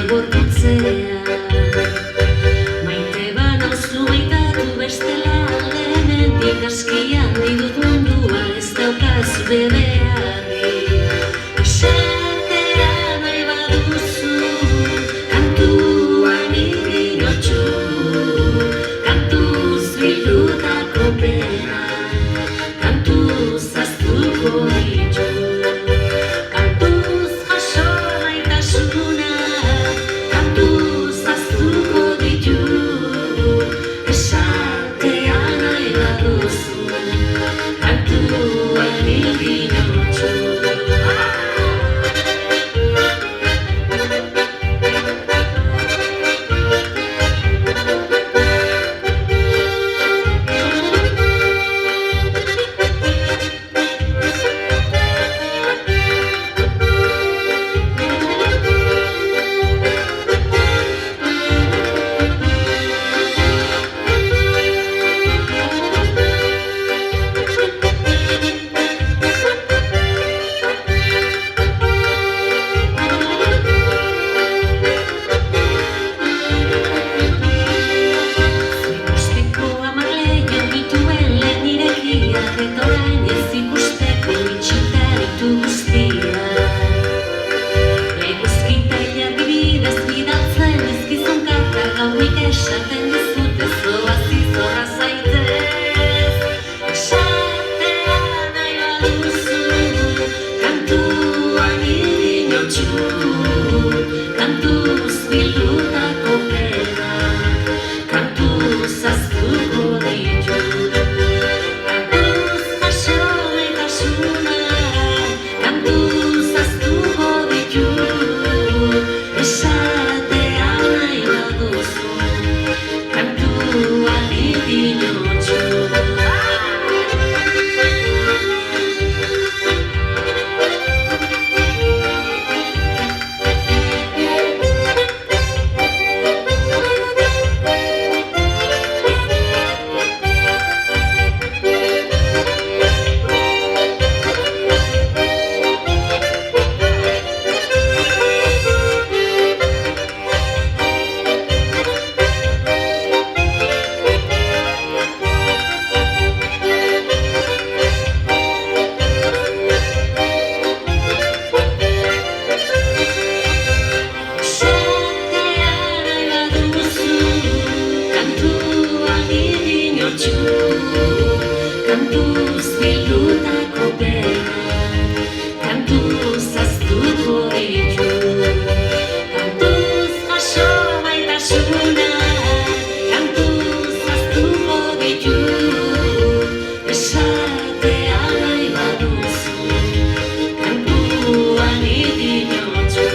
gorputzean. Maite banauzu maitatu bestela, hemendik askian didut mundua ez daukazu beharrik. Esatea nahi baduzu, kantuan irinotxu, kantuz bildutako pena, kantuz ahaztuko ditu. Kantuz jaso maitasuna, kantuz ahaztuko ditu. Esatea nahi baduzu, kantuan irinotxu. Esaten dizut ez oazi zorra zaitez. Esatea nahi baduzu, kantuan irinotxu, kantuz bildutako pena, kantuz ahaztuko ditu. Kantuz jaso maitasuna, kantuz ahaztuko ditu. Esatea nahi baduzu, kantuan irinotxu. Kantuz bildutako pena, kantuz ahaztuko ditu. Kantuz jaso maitasuna, kantuz ahaztuko ditu. Esatea nahi baduzu, kantuan irinotxu.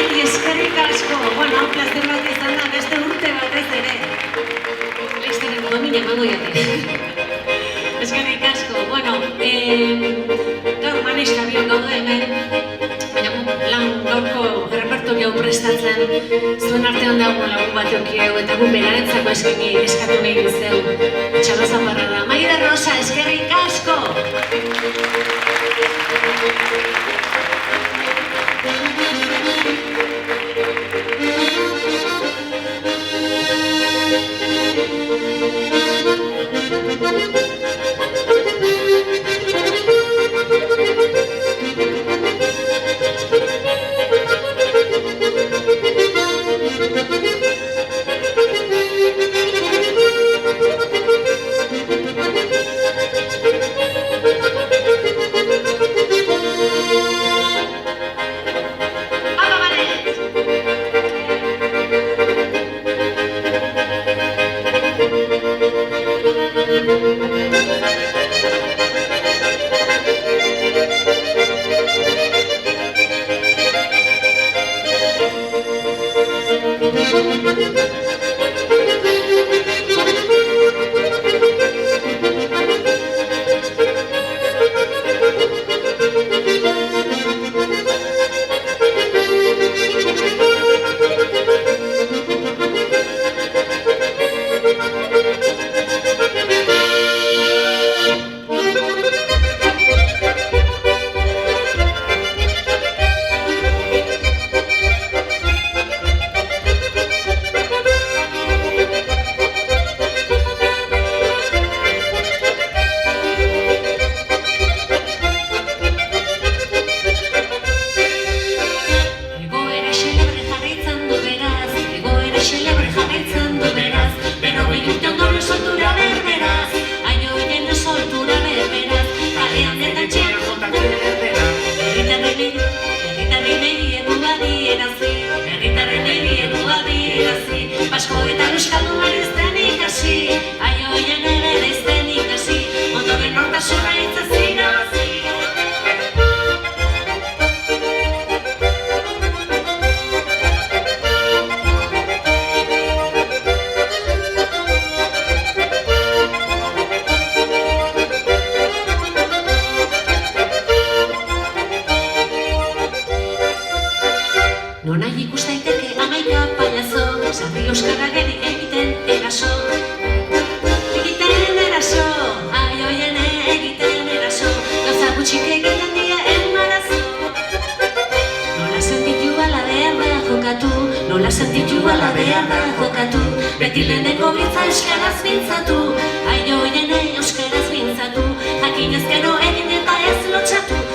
beti eskerrik asko. Bueno, plazer bat izan da, beste urte batez ere. Laiztaren domina emango jate. Eskerrik asko. Bueno, gaur manista bion gaude hemen, baina lan gaurko repertorio prestatzen, zuen artean dago lagun bat eukieu, eta gu berarentzako eskatu nahi duzeu. Txalo zaparra da. Maider Rosa, eskerrik asko! Nola sentitu ala behar da jokatu, beti leheneko bitza euskaraz mintzatu, aio hienei euskaraz mintzatu, jakin ezkero egin eta ez lotxatu.